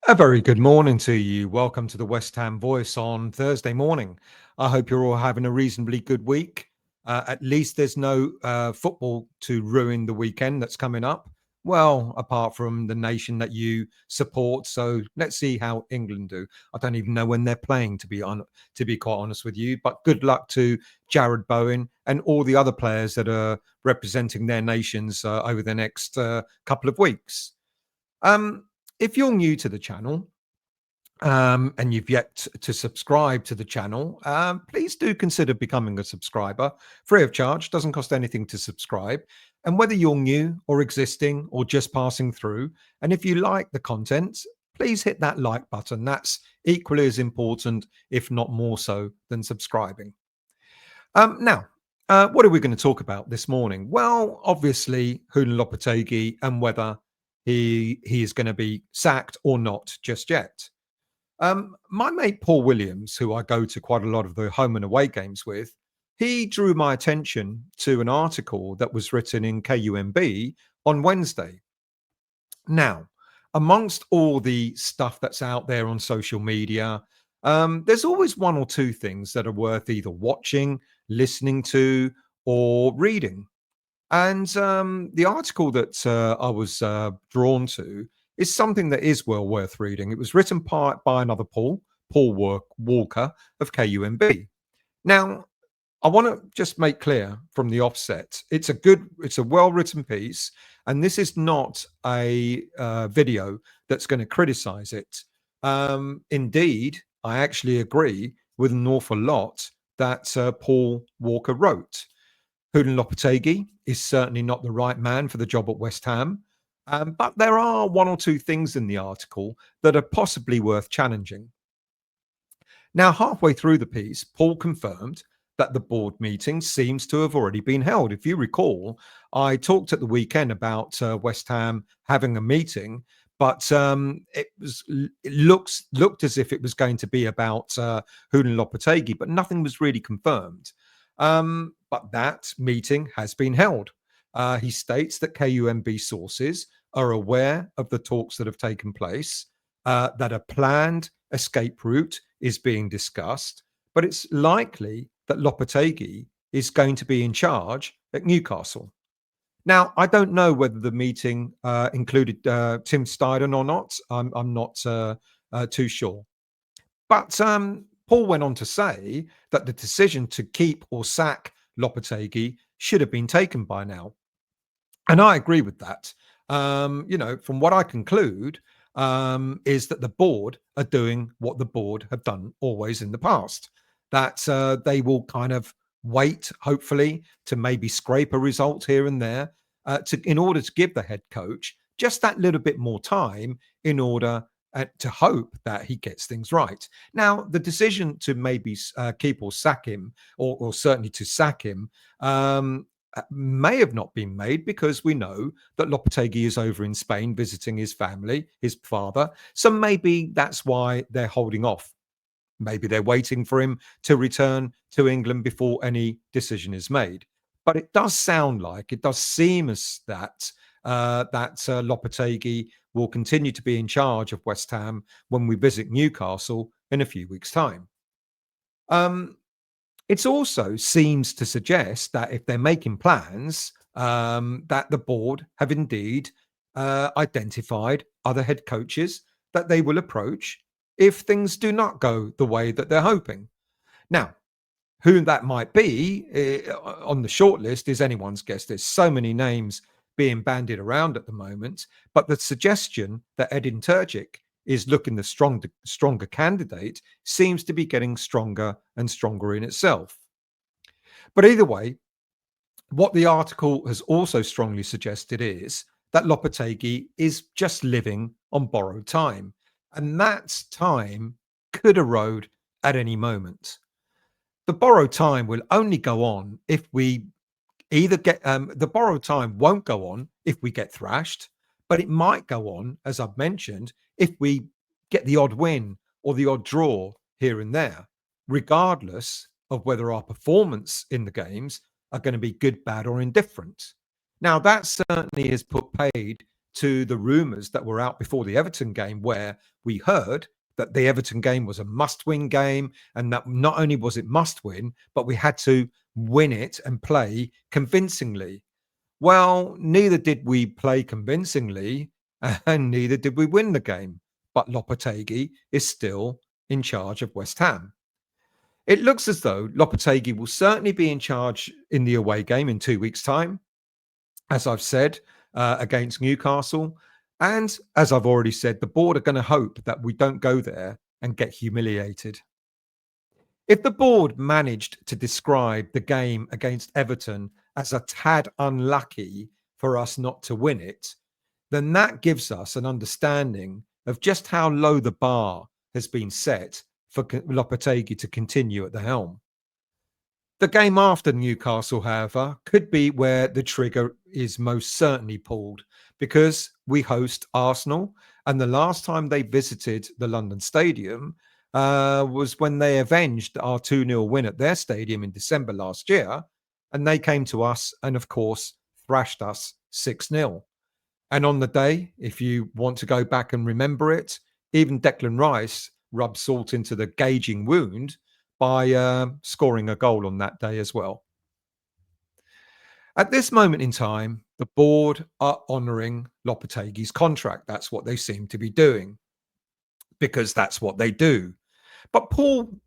A very good morning to you. Welcome to the West Ham Voice on Thursday morning. I hope you're all having a reasonably good week. At least there's no football to ruin the weekend that's coming up. Well, apart from the nation that you support. So let's see how England do. I don't even know when they're playing, to be quite honest with you. But good luck to Jared Bowen and all the other players that are representing their nations over the next couple of weeks. Um, if you're new to the channel, and you've yet to subscribe to the channel, please do consider becoming a subscriber, free of charge, doesn't cost anything to subscribe. And whether you're new or existing or just passing through, and if you like the content, please hit that like button. That's equally as important, if not more so, than subscribing. Now, what are we going to talk about this morning? Well, obviously, Julen Lopetegui and whether he is going to be sacked or not just yet. My mate Paul Williams, who I go to quite a lot of the home and away games with, he drew my attention to an article that was written in KUMB on Wednesday. Now, amongst all the stuff that's out there on social media, there's always one or two things that are worth either watching, listening to, or reading. And the article that I was drawn to is something that is well worth reading. It was written by another Paul Walker of KUMB. Now, I want to just make clear from the offset, it's a well-written piece, and this is not a video that's going to criticize it. Indeed, I actually agree with an awful lot that Paul Walker wrote. Julen Lopetegui is certainly not the right man for the job at West Ham, but there are one or two things in the article that are possibly worth challenging. Now, halfway through the piece, Paul confirmed that the board meeting seems to have already been held. If you recall, I talked at the weekend about West Ham having a meeting, but it looked as if it was going to be about Julen Lopetegui, but nothing was really confirmed. But that meeting has been held. He states that KUMB sources are aware of the talks that have taken place, that a planned escape route is being discussed, but it's likely that Lopetegui is going to be in charge at Newcastle. Now, I don't know whether the meeting included Tim Steidten or not. I'm not too sure. But Paul went on to say that the decision to keep or sack Lopetegui should have been taken by now. And I agree with that. From what I conclude, is that the board are doing what the board have done always in the past, that they will kind of wait, hopefully, to maybe scrape a result here and there in order to give the head coach just that little bit more time in order to hope that he gets things right. Now, the decision to maybe keep or sack him, or certainly to sack him, may have not been made because we know that Lopetegui is over in Spain visiting his family, his father. So maybe that's why they're holding off. Maybe they're waiting for him to return to England before any decision is made. But it does sound like, it does seem as that Lopetegui will continue to be in charge of West Ham when we visit Newcastle in a few weeks' time. It also seems to suggest that if they're making plans, that the board have indeed identified other head coaches that they will approach if things do not go the way that they're hoping. Now, who that might be on the shortlist is anyone's guess. There's so many names being bandied around at the moment, but the suggestion that Edin Terzic is looking the stronger candidate seems to be getting stronger and stronger in itself. But either way, what the article has also strongly suggested is that Lopetegui is just living on borrowed time, and that time could erode at any moment. The borrowed time will only go on if we either get the borrowed time won't go on if we get thrashed, but it might go on, as I've mentioned, if we get the odd win or the odd draw here and there, regardless of whether our performance in the games are going to be good, bad, or indifferent. Now, that certainly has put paid to the rumours that were out before the Everton game, where we heard that the Everton game was a must-win game, and that not only was it must-win, but we had to win it and play convincingly. Well, neither did we play convincingly, and neither did we win the game. But Lopetegui is still in charge of West Ham. It looks as though Lopetegui will certainly be in charge in the away game in 2 weeks' time, as I've said, against Newcastle. And as I've already said, the board are going to hope that we don't go there and get humiliated. If the board managed to describe the game against Everton as a tad unlucky for us not to win it, then that gives us an understanding of just how low the bar has been set for Lopetegui to continue at the helm. The game after Newcastle, however, could be where the trigger is most certainly pulled, because we host Arsenal, and the last time they visited the London Stadium was when they avenged our 2-0 win at their stadium in December last year, and they came to us and, of course, thrashed us 6-0. And on the day, if you want to go back and remember it, even Declan Rice rubbed salt into the gaging wound by scoring a goal on that day as well. At this moment in time, the board are honouring Lopetegui's contract. That's what they seem to be doing, because that's what they do. But Paul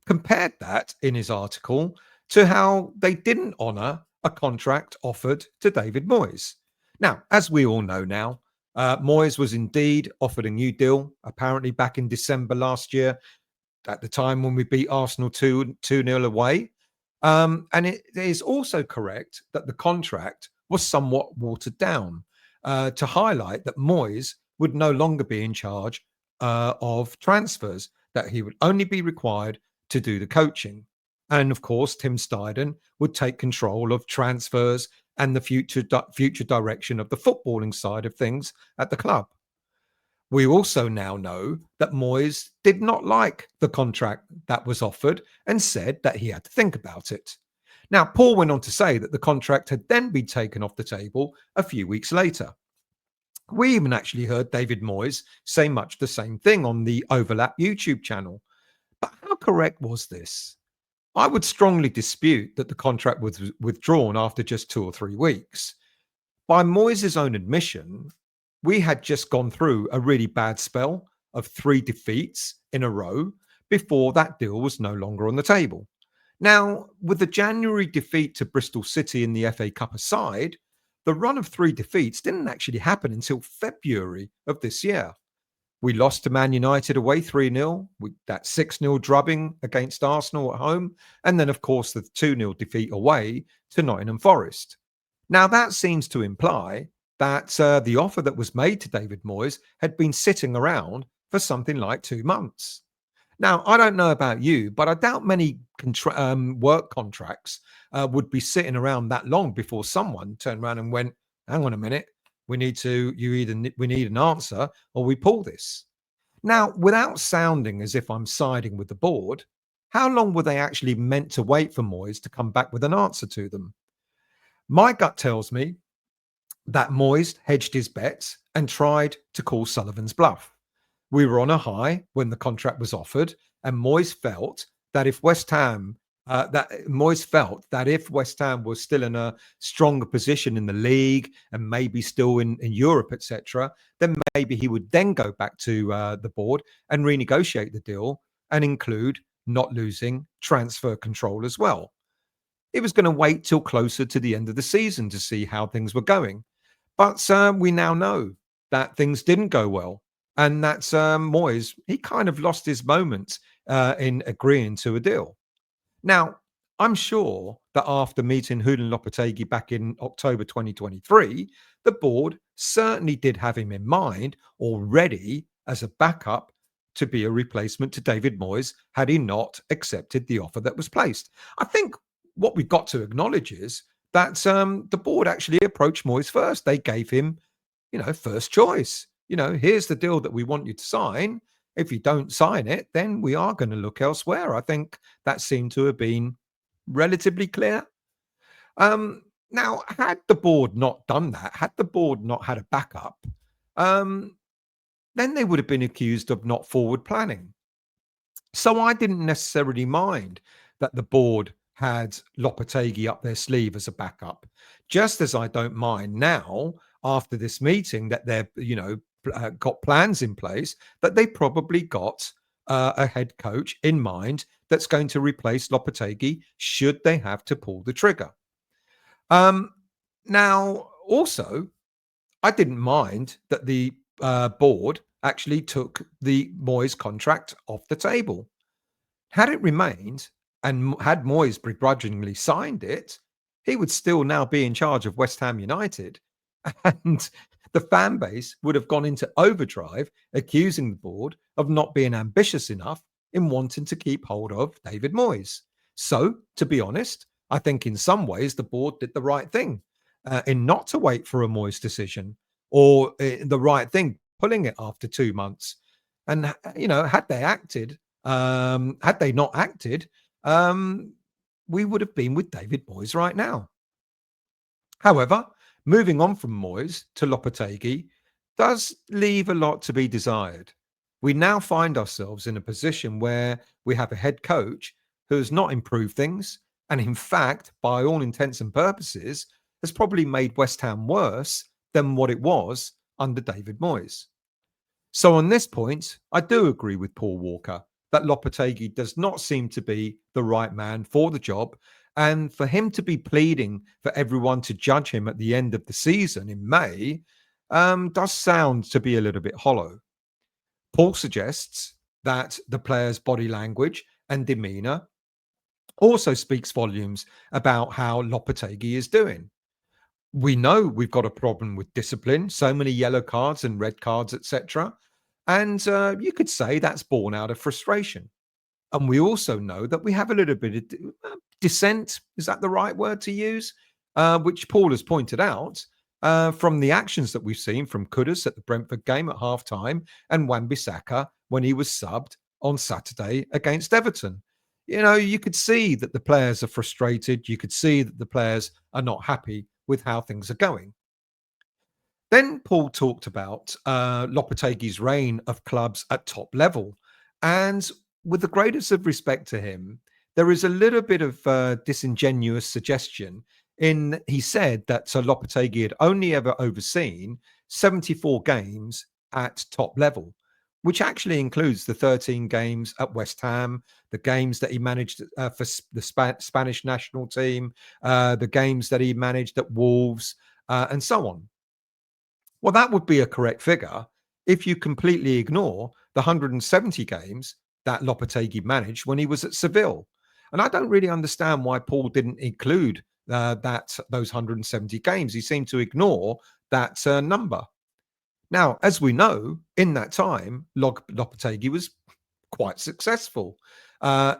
compared that in his article to how they didn't honour a contract offered to David Moyes. Now, as we all know now, Moyes was indeed offered a new deal, apparently back in December last year, at the time when we beat Arsenal 2-0 away. And it is also correct that the contract was somewhat watered down to highlight that Moyes would no longer be in charge of transfers, that he would only be required to do the coaching. And of course, Tim Steidten would take control of transfers and the future direction of the footballing side of things at the club. We also now know that Moyes did not like the contract that was offered and said that he had to think about it. Now, Paul went on to say that the contract had then been taken off the table a few weeks later. We even actually heard David Moyes say much the same thing on the Overlap YouTube channel. But how correct was this? I would strongly dispute that the contract was withdrawn after just 2 or 3 weeks. By Moyes' own admission, we had just gone through a really bad spell of 3 defeats in a row before that deal was no longer on the table. Now, with the January defeat to Bristol City in the FA Cup aside, the run of 3 defeats didn't actually happen until February of this year. We lost to Man United away 3-0, that 6-0 drubbing against Arsenal at home, and then, of course, the 2-0 defeat away to Nottingham Forest. Now, that seems to imply that the offer that was made to David Moyes had been sitting around for something like 2 months. Now, I don't know about you, but I doubt many work contracts would be sitting around that long before someone turned around and went, hang on a minute, we need an answer, or we pull this. Now, without sounding as if I'm siding with the board, how long were they actually meant to wait for Moyes to come back with an answer to them? My gut tells me that Moyes hedged his bets and tried to call Sullivan's bluff. We were on a high when the contract was offered, and Moyes felt that if West Ham was still in a stronger position in the league and maybe still in Europe, etc., then maybe he would then go back to the board and renegotiate the deal and include not losing transfer control as well. He was going to wait till closer to the end of the season to see how things were going. But we now know that things didn't go well, and that Moyes, he kind of lost his moment in agreeing to a deal. Now, I'm sure that after meeting Julen Lopetegui back in October 2023, the board certainly did have him in mind already as a backup to be a replacement to David Moyes had he not accepted the offer that was placed. I think what we've got to acknowledge is that the board actually approached Moyes first. They gave him, first choice. Here's the deal that we want you to sign. If you don't sign it, then we are going to look elsewhere. I think that seemed to have been relatively clear. Now, had the board not done that, had the board not had a backup, um, then they would have been accused of not forward planning. So I didn't necessarily mind that the board had Lopetegui up their sleeve as a backup, just as I don't mind now after this meeting that they've, got plans in place that they probably got a head coach in mind that's going to replace Lopetegui should they have to pull the trigger. Um, Now, also, I didn't mind that the board actually took the Moyes contract off the table. Had it remained and had Moyes begrudgingly signed it, he would still now be in charge of West Ham United. And the fan base would have gone into overdrive, accusing the board of not being ambitious enough in wanting to keep hold of David Moyes. So, to be honest, I think in some ways the board did the right thing in not to wait for a Moyes decision, or the right thing pulling it after 2 months. And had they not acted, um, we would have been with David Moyes right now. However, moving on from Moyes to Lopetegui does leave a lot to be desired. We now find ourselves in a position where we have a head coach who has not improved things, and in fact, by all intents and purposes, has probably made West Ham worse than what it was under David Moyes. So on this point, I do agree with Paul Walker that Lopetegui does not seem to be the right man for the job. And for him to be pleading for everyone to judge him at the end of the season in May does sound to be a little bit hollow. Paul suggests that the player's body language and demeanour also speaks volumes about how Lopetegui is doing. We know we've got a problem with discipline, so many yellow cards and red cards, etc. And you could say that's born out of frustration. And we also know that we have a little bit of dissent. Is that the right word to use? Which Paul has pointed out from the actions that we've seen from Kudus at the Brentford game at half-time and Wan-Bissaka when he was subbed on Saturday against Everton. You could see that the players are frustrated. You could see that the players are not happy with how things are going. Then Paul talked about Lopetegui's reign of clubs at top level. And with the greatest of respect to him, there is a little bit of disingenuous suggestion in he said that Lopetegui had only ever overseen 74 games at top level, which actually includes the 13 games at West Ham, the games that he managed for the Spanish national team, the games that he managed at Wolves, and so on. Well, that would be a correct figure if you completely ignore the 170 games that Lopetegui managed when he was at Seville. And I don't really understand why Paul didn't include those 170 games. He seemed to ignore that number. Now, as we know, in that time, Lopetegui was quite successful.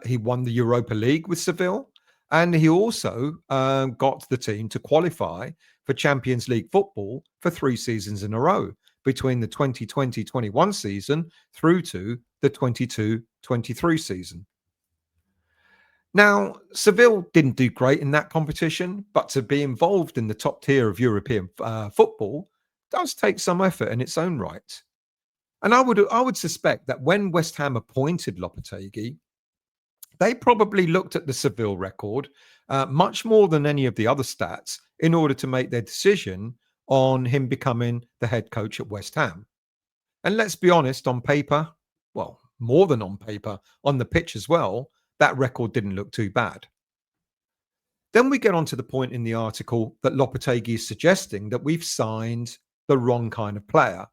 He won the Europa League with Seville, and he also got the team to qualify for Champions League football for 3 seasons in a row, between the 2020-21 season through to the 22-23 season. Now, Seville didn't do great in that competition, but to be involved in the top tier of European football does take some effort in its own right. And I would suspect that when West Ham appointed Lopetegui, they probably looked at the Seville record much more than any of the other stats in order to make their decision on him becoming the head coach at West Ham. And let's be honest, on paper, well, more than on paper, on the pitch as well, that record didn't look too bad. Then we get on to the point in the article that Lopetegui is suggesting that we've signed the wrong kind of player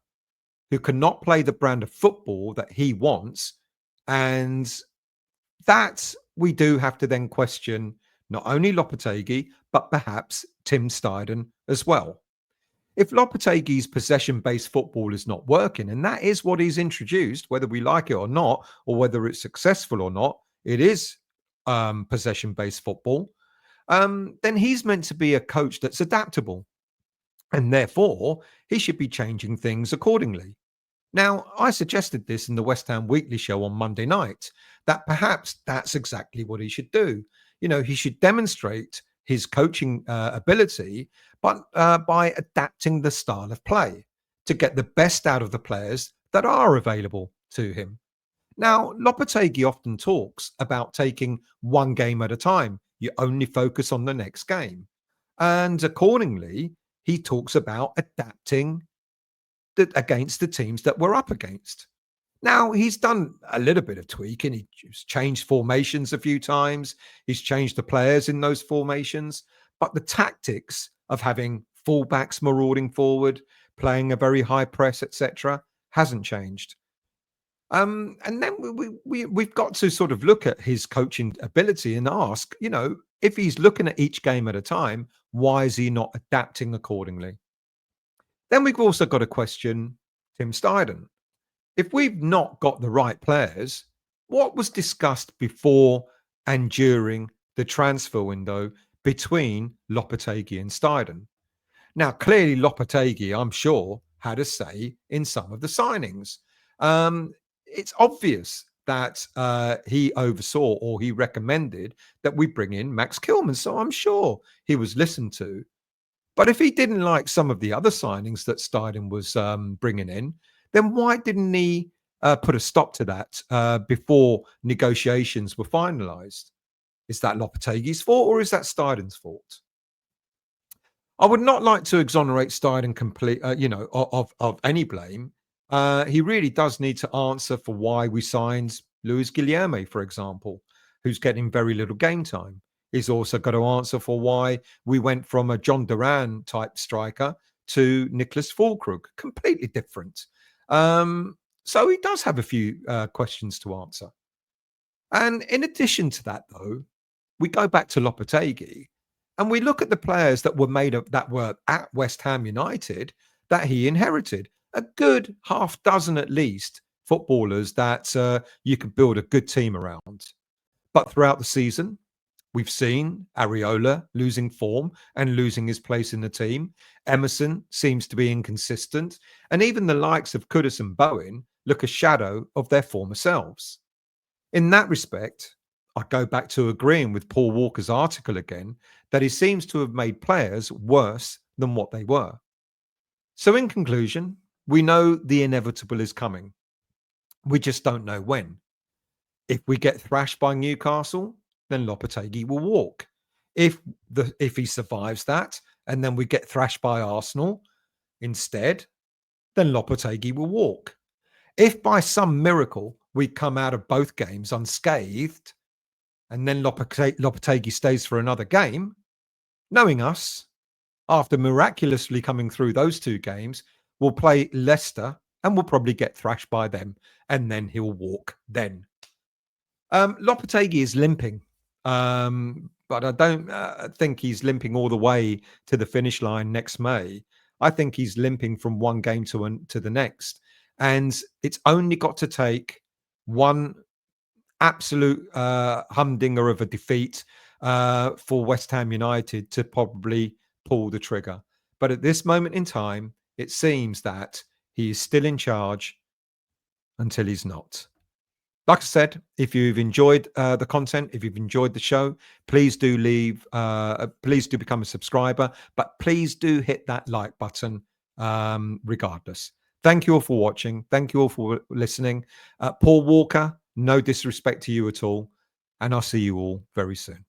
who cannot play the brand of football that he wants. And that we do have to then question not only Lopetegui, but perhaps Tim Steidten as well. If Lopetegui's possession-based football is not working, and that is what he's introduced, whether we like it or not, or whether it's successful or not, it is possession-based football, then he's meant to be a coach that's adaptable. And therefore, he should be changing things accordingly. Now, I suggested this in the West Ham Weekly Show on Monday night, that perhaps that's exactly what he should do. He should demonstrate his coaching ability, but by adapting the style of play. to get the best out of the players that are available to him. Now, Lopetegui often talks about taking one game at a time. You only focus on the next game. And accordingly, he talks about adapting against the teams that we're up against. Now, he's done a little bit of tweaking. He's changed formations a few times. He's changed the players in those formations. But the tactics of having fullbacks marauding forward, playing a very high press, etc., hasn't changed. And then we've got to sort of look at his coaching ability and ask, if he's looking at each game at a time, why is he not adapting accordingly? Then we've also got to question Tim Steidten. If we've not got the right players, what was discussed before and during the transfer window between Lopetegui and Steidten? Now, clearly, Lopetegui, I'm sure, had a say in some of the signings. It's obvious that he oversaw or he recommended that we bring in Max Kilman. So I'm sure he was listened to. But if he didn't like some of the other signings that Steidten was bringing in, then why didn't he put a stop to that before negotiations were finalised? Is that Lopetegui's fault or is that Steiden's fault? I would not like to exonerate Steidten of any blame. He really does need to answer for why we signed Luis Guilherme, for example, who's getting very little game time. He's also got to answer for why we went from a John Duran type striker to Nicholas Füllkrug, completely different. So he does have a few questions to answer. And in addition to that, though, we go back to Lopetegui and we look at the players that were at West Ham United that he inherited. A good half dozen at least footballers that you could build a good team around. But throughout the season, we've seen Areola losing form and losing his place in the team. Emerson seems to be inconsistent. And even the likes of Kudus and Bowen look a shadow of their former selves. In that respect, I go back to agreeing with Paul Walker's article again, that he seems to have made players worse than what they were. So in conclusion, we know the inevitable is coming. We just don't know when. If we get thrashed by Newcastle, then Lopetegui will walk. If he survives that, and then we get thrashed by Arsenal instead, then Lopetegui will walk. If by some miracle we come out of both games unscathed, and then Lopetegui stays for another game, knowing us, after miraculously coming through those two games, we'll play Leicester and we'll probably get thrashed by them, and then he'll walk then. Lopetegui is limping, but I don't think he's limping all the way to the finish line next May. I think he's limping from one game to the next. And it's only got to take one absolute humdinger of a defeat for West Ham United to probably pull the trigger. But at this moment in time, it seems that he is still in charge until he's not. Like I said, if you've enjoyed the content, if you've enjoyed the show, please do please do become a subscriber, but please do hit that like button regardless. Thank you all for watching. Thank you all for listening. Paul Walker, no disrespect to you at all. And I'll see you all very soon.